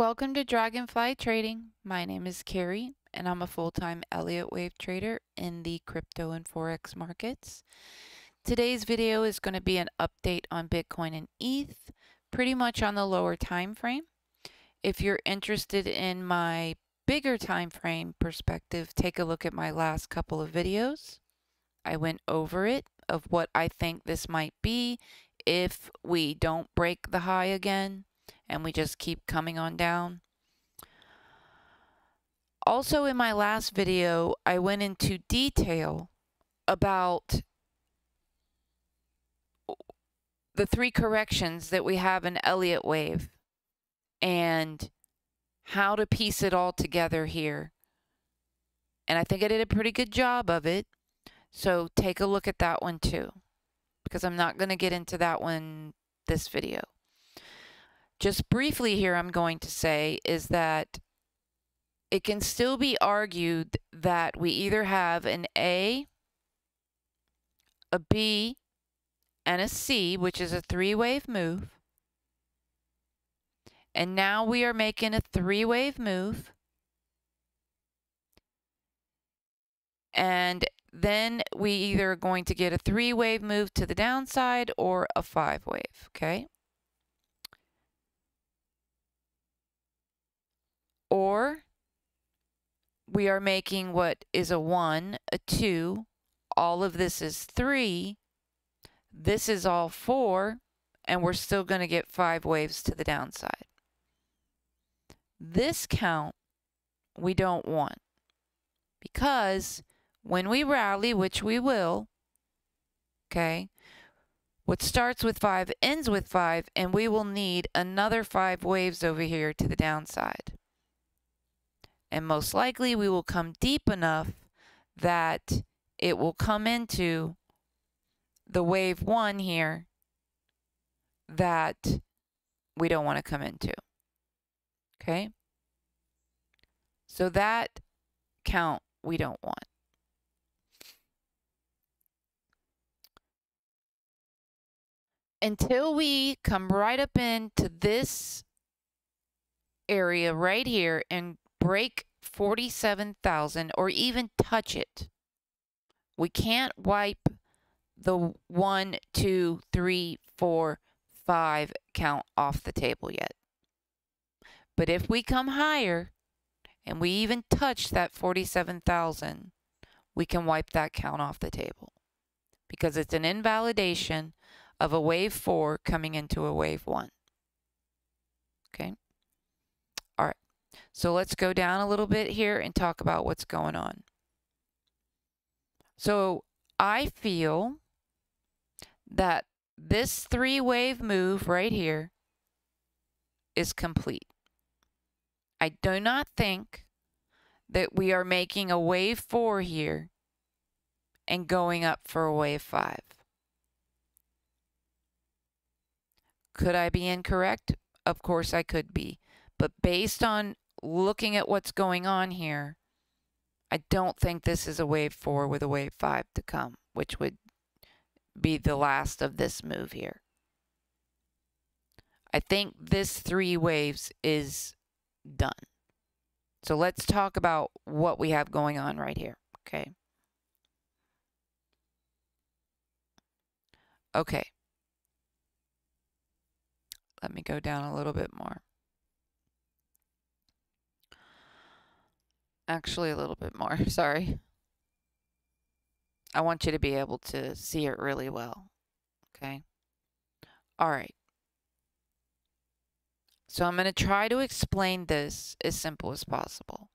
Welcome to Dragonfly Trading. My name is Carrie, and I'm a full-time Elliott wave trader in the crypto and forex markets. Today's video is going to be an update on Bitcoin and ETH, pretty much on the lower time frame. If you're interested in my bigger time frame perspective, take a look at my last couple of videos. I went over it of what I think this might be if we don't break the high again and we just keep coming on down. Also, in my last video, I went into detail about the three corrections that we have in Elliott wave and how to piece it all together here. And I think I did a pretty good job of it. So take a look at that one too, because I'm not going to get into that one this video. Just briefly here, I'm going to say is that it can still be argued that we either have an A, a B, and a C, which is a three-wave move. And now we are making a three-wave move. And then we either are going to get a three-wave move to the downside or a five-wave, okay? Or we are making what is a 1, a 2, all of this is 3, this is all 4, and we're still going to get 5 waves to the downside. This count we don't want, because when we rally, which we will, okay, what starts with 5 ends with 5, and we will need another 5 waves over here to the downside. And most likely we will come deep enough that it will come into the wave 1 here that we don't want to come into. Okay? So that count we don't want. Until we come right up into this area right here and break 47,000 or even touch it, we can't wipe the 1, 2, 3, 4, 5 count off the table yet. But if we come higher and we even touch that 47,000, we can wipe that count off the table, because it's an invalidation of a wave 4 coming into a wave 1. Okay? All right. So let's go down a little bit here and talk about what's going on. So I feel that this three-wave move right here is complete. I do not think that we are making a wave 4 here and going up for a wave 5. Could I be incorrect? Of course I could be. But based on looking at what's going on here, I don't think this is a wave 4 with a wave 5 to come, which would be the last of this move here. I think this 3 waves is done. So let's talk about what we have going on right here, okay? Okay. Let me go down a little bit more. Actually, a little bit more, sorry. I want you to be able to see it really well, okay? All right. So I'm going to try to explain this as simple as possible.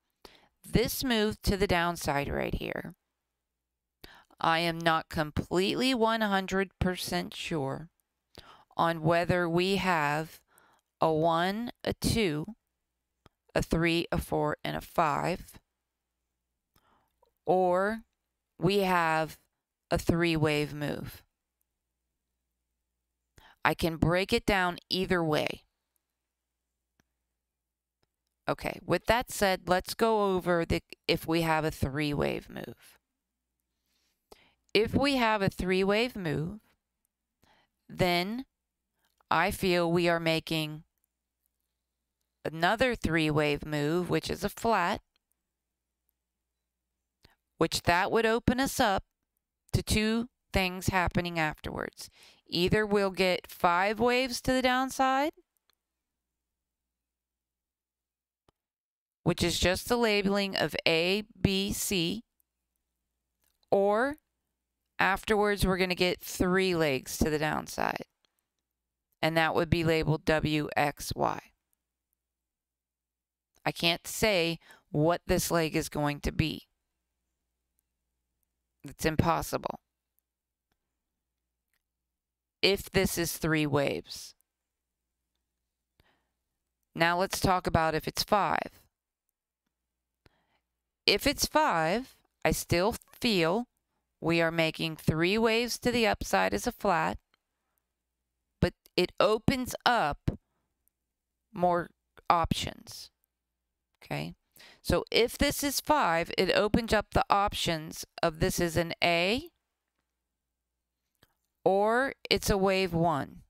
This move to the downside right here, I am not completely 100% sure on whether we have a 1, a 2, a 3, a 4, and a 5, or we have a 3-wave move. I can break it down either way. Okay, with that said, let's go over if we have a 3-wave move. If we have a 3-wave move, then I feel we are making another 3-wave move, which is a flat, which that would open us up to 2 things happening afterwards. Either we'll get 5 waves to the downside, which is just the labeling of A, B, C, or afterwards we're going to get 3 legs to the downside, and that would be labeled W, X, Y. I can't say what this leg is going to be. It's impossible. If this is 3 waves. Now let's talk about if it's 5. If it's 5, I still feel we are making 3 waves to the upside as a flat, but it opens up more options. Okay, so if this is 5, it opens up the options of this is an A or it's a wave 1.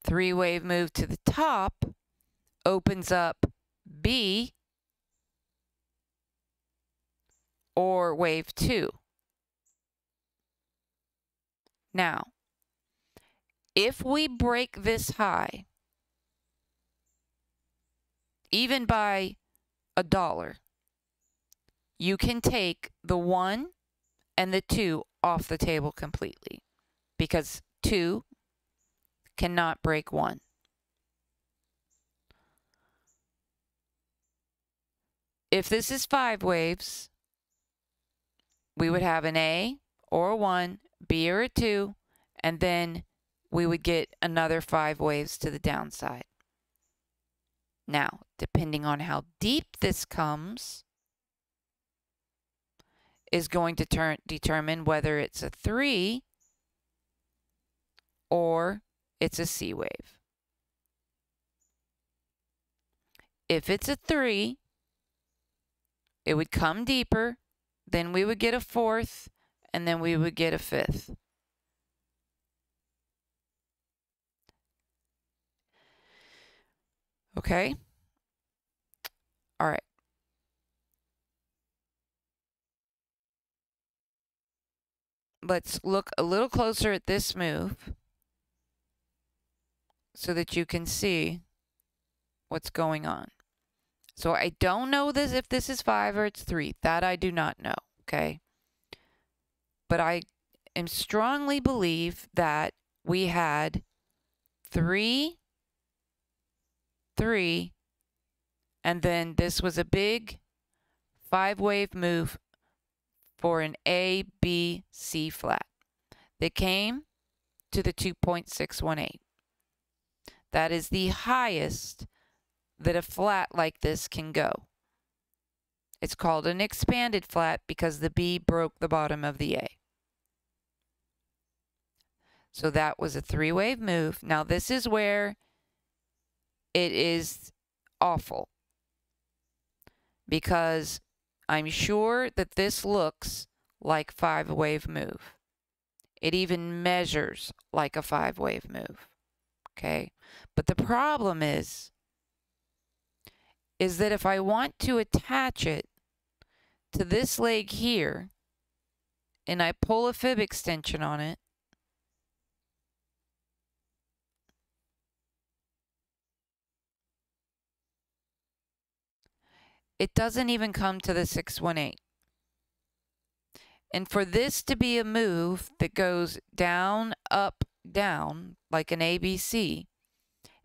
3-wave move to the top opens up B or wave 2. Now, if we break this high, even by $1, you can take the 1 and the 2 off the table completely, because 2 cannot break 1. If this is 5 waves, we would have an A or a 1, B or a 2, and then we would get another 5 waves to the downside. Now, depending on how deep this comes, is going to determine whether it's a 3 or it's a C wave. If it's a 3, it would come deeper, then we would get a 4th, and then we would get a 5th. Okay? All right. Let's look a little closer at this move so that you can see what's going on. So I don't know this if this is 5 or it's 3. That I do not know, okay? But I am strongly believe that we had 3, 3, and then this was a big 5-wave move for an A, B, C flat. They came to the 2.618. That is the highest that a flat like this can go. It's called an expanded flat because the B broke the bottom of the A. So that was a 3-wave move. Now this is where it is awful, because I'm sure that this looks like 5-wave move. It even measures like a 5-wave move. Okay? But the problem is that if I want to attach it to this leg here and I pull a fib extension on it, it doesn't even come to the 618. And for this to be a move that goes down, up, down, like an ABC,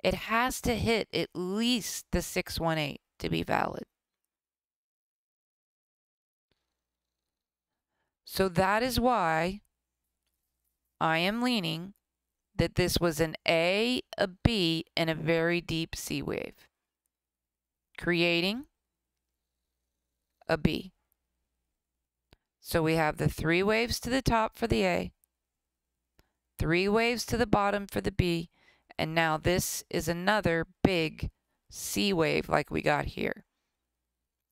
it has to hit at least the 618 to be valid. So that is why I am leaning that this was an A, a B, and a very deep C wave, creating a B. So we have the 3 waves to the top for the A, 3 waves to the bottom for the B, and now this is another big C wave like we got here,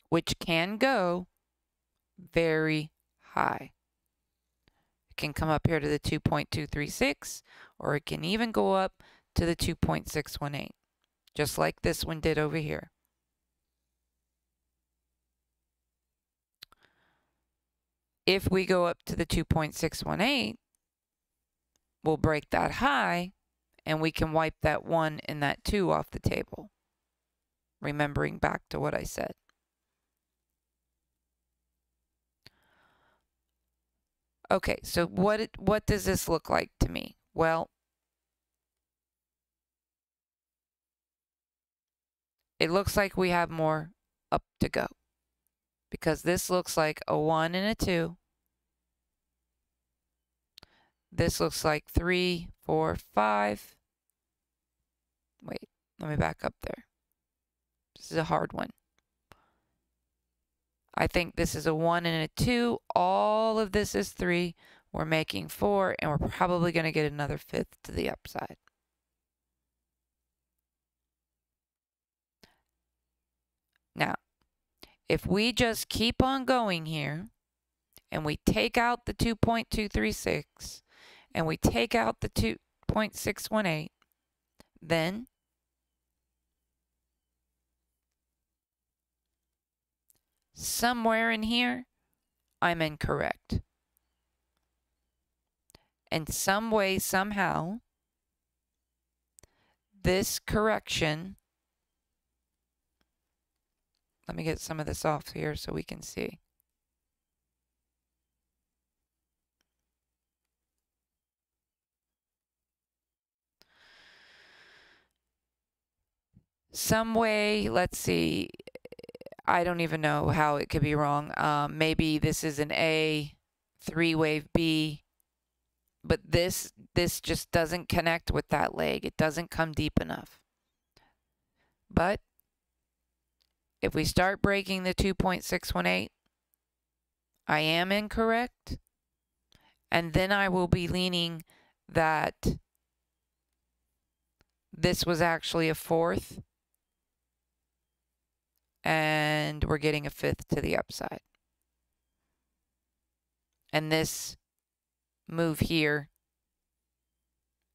which can go very high. It can come up here to the 2.236, or it can even go up to the 2.618, just like this one did over here. If we go up to the 2.618, we'll break that high, and we can wipe that 1 and that 2 off the table, remembering back to what I said. Okay, so what does this look like to me? Well, it looks like we have more up to go, because this looks like a 1 and a 2. This looks like 3, 4, 5. Wait, let me back up there. This is a hard one. I think this is a 1 and a 2. All of this is 3. We're making 4, and we're probably going to get another 5th to the upside. Now, if we just keep on going here, and we take out the 2.236, and we take out the 2.618, then somewhere in here, I'm incorrect. And some way, somehow, this correction, let me get some of this off here so we can see. Some way, let's see, I don't even know how it could be wrong. Maybe this is an A, 3-wave B, but this just doesn't connect with that leg. It doesn't come deep enough. But if we start breaking the 2.618, I am incorrect. And then I will be leaning that this was actually a 4th. And we're getting a 5th to the upside. And this move here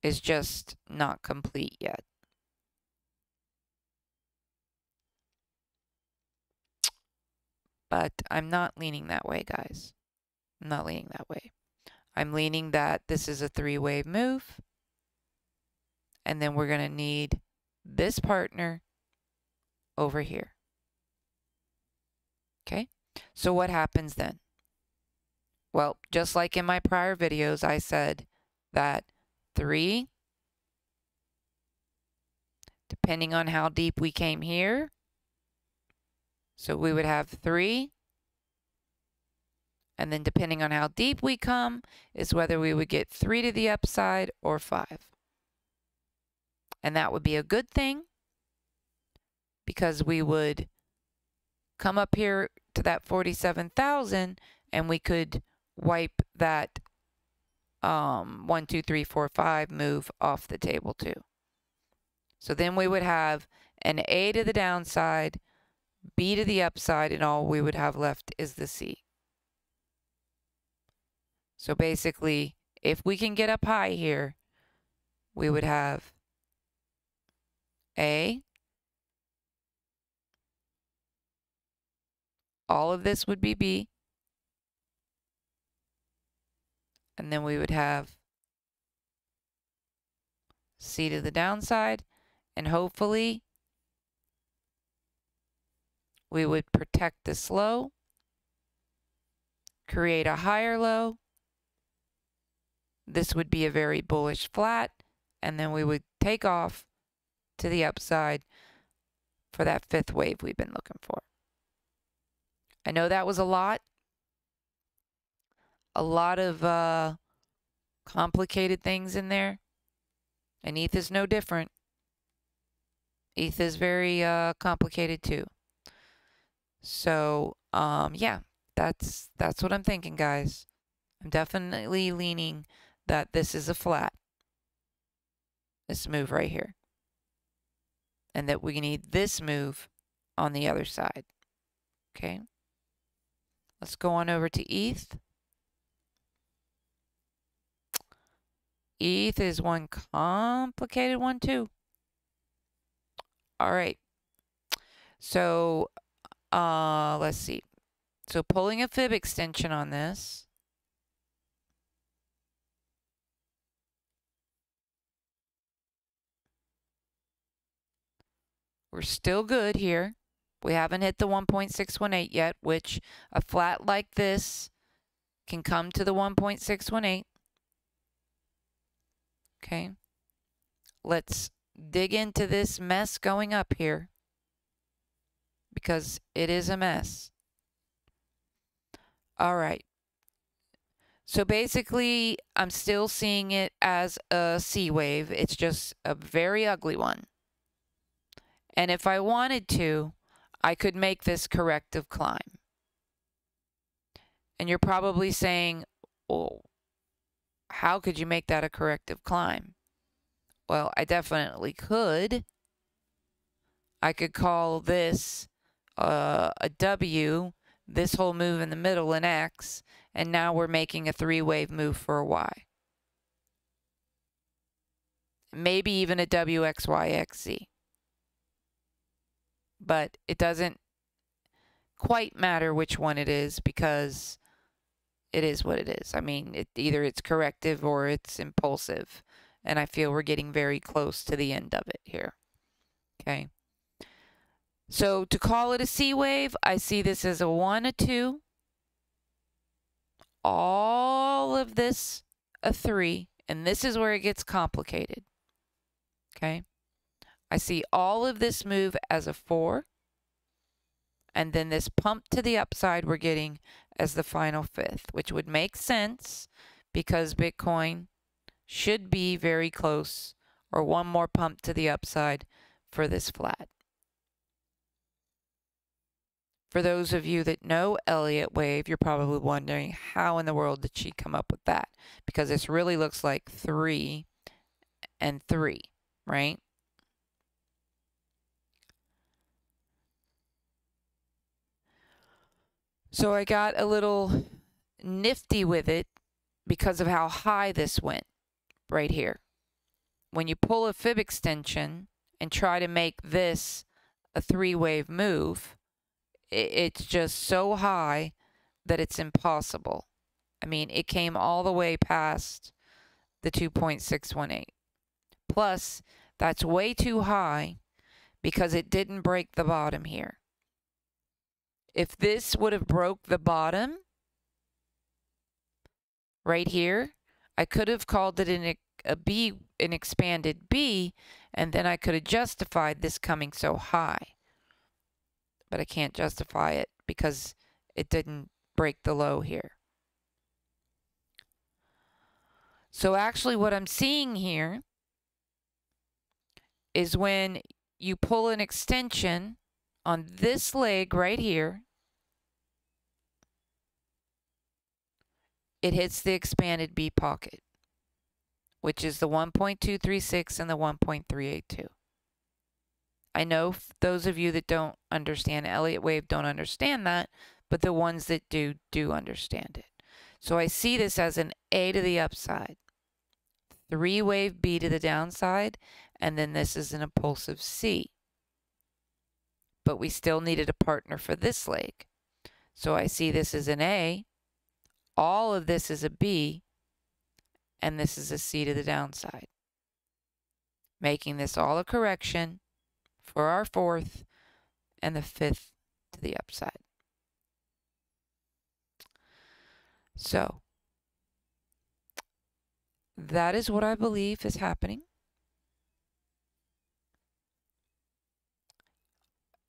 is just not complete yet. But I'm not leaning that way, guys. I'm not leaning that way. I'm leaning that this is a 3-wave move. And then we're going to need this partner over here. Okay, so what happens then? Well, just like in my prior videos, I said that 3, depending on how deep we came here, so we would have 3, and then depending on how deep we come is whether we would get 3 to the upside or 5. And that would be a good thing, because we would come up here to that 47,000 and we could wipe that 1, 2, 3, 4, 5 move off the table too. So then we would have an A to the downside, B to the upside, and all we would have left is the C. So basically, if we can get up high here, we would have A, all of this would be B, and then we would have C to the downside, and hopefully we would protect this low, create a higher low. This would be a very bullish flat, and then we would take off to the upside for that 5th wave we've been looking for. I know that was a lot of complicated things in there, and ETH is no different. ETH is very complicated too. So yeah, that's what I'm thinking, guys. I'm definitely leaning that this is a flat, this move right here, and that we need this move on the other side. Okay, let's go on over to ETH. ETH is one complicated one too. All right. So, let's see. So pulling a fib extension on this. We're still good here. We haven't hit the 1.618 yet, which a flat like this can come to the 1.618. Okay. Let's dig into this mess going up here because it is a mess. All right. So basically, I'm still seeing it as a C wave. It's just a very ugly one. And if I wanted to, I could make this corrective climb. And you're probably saying, well, how could you make that a corrective climb? Well, I definitely could. I could call this a W, this whole move in the middle an X, and now we're making a three-wave move for a Y. Maybe even a WXYXZ. But it doesn't quite matter which one it is because it is what it is. I mean, either it's corrective or it's impulsive. And I feel we're getting very close to the end of it here. Okay. So to call it a C wave, I see this as a 1, a 2. All of this a 3. And this is where it gets complicated. Okay. I see all of this move as a 4. And then this pump to the upside we're getting as the final 5th, which would make sense because Bitcoin should be very close or one more pump to the upside for this flat. For those of you that know Elliott wave, you're probably wondering how in the world did she come up with that? Because this really looks like 3 and 3, right? So I got a little nifty with it because of how high this went right here. When you pull a fib extension and try to make this a three-wave move, it's just so high that it's impossible. I mean, it came all the way past the 2.618. Plus, that's way too high because it didn't break the bottom here. If this would have broke the bottom right here, I could have called it an expanded B, and then I could have justified this coming so high. But I can't justify it because it didn't break the low here. So actually what I'm seeing here is when you pull an extension on this leg right here, it hits the expanded B pocket, which is the 1.236 and the 1.382. I know those of you that don't understand Elliott wave don't understand that, but the ones that do understand it. So I see this as an A to the upside, 3-wave B to the downside, and then this is an impulsive C. But we still needed a partner for this leg. So I see this as an A, all of this is a B, and this is a C to the downside, making this all a correction for our 4th and the 5th to the upside. So that is what I believe is happening.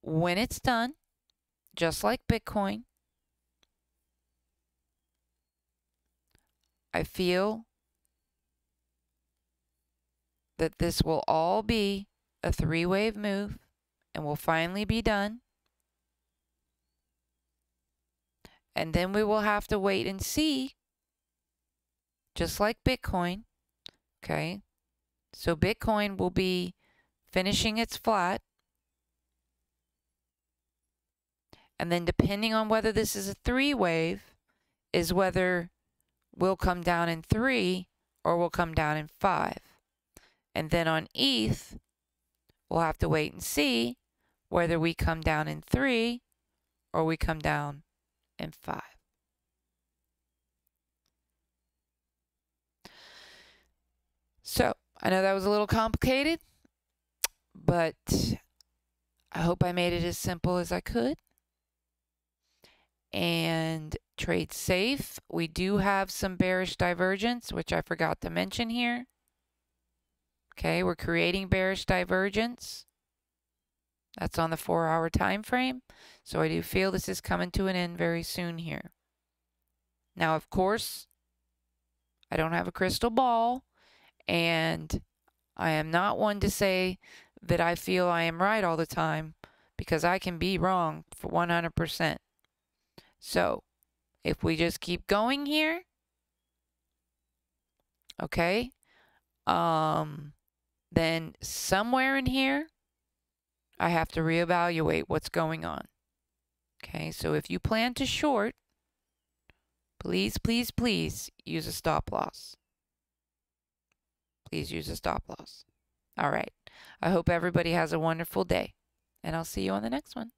When it's done, just like Bitcoin, I feel that this will all be a 3-wave move and will finally be done. And then we will have to wait and see, just like Bitcoin. Okay, so Bitcoin will be finishing its flat. And then depending on whether this is a 3-wave, is whether we'll come down in 3 or we'll come down in 5. And then on ETH, we'll have to wait and see whether we come down in 3 or we come down in 5. So, I know that was a little complicated, but I hope I made it as simple as I could. And trade safe. We do have some bearish divergence, which I forgot to mention here. Okay, we're creating bearish divergence. That's on the 4-hour time frame. So I do feel this is coming to an end very soon here. Now, of course, I don't have a crystal ball, and I am not one to say that I feel I am right all the time, because I can be wrong for 100%. So, if we just keep going here, okay, then somewhere in here, I have to reevaluate what's going on. Okay, so if you plan to short, please, please, please use a stop loss. Please use a stop loss. All right. I hope everybody has a wonderful day, and I'll see you on the next one.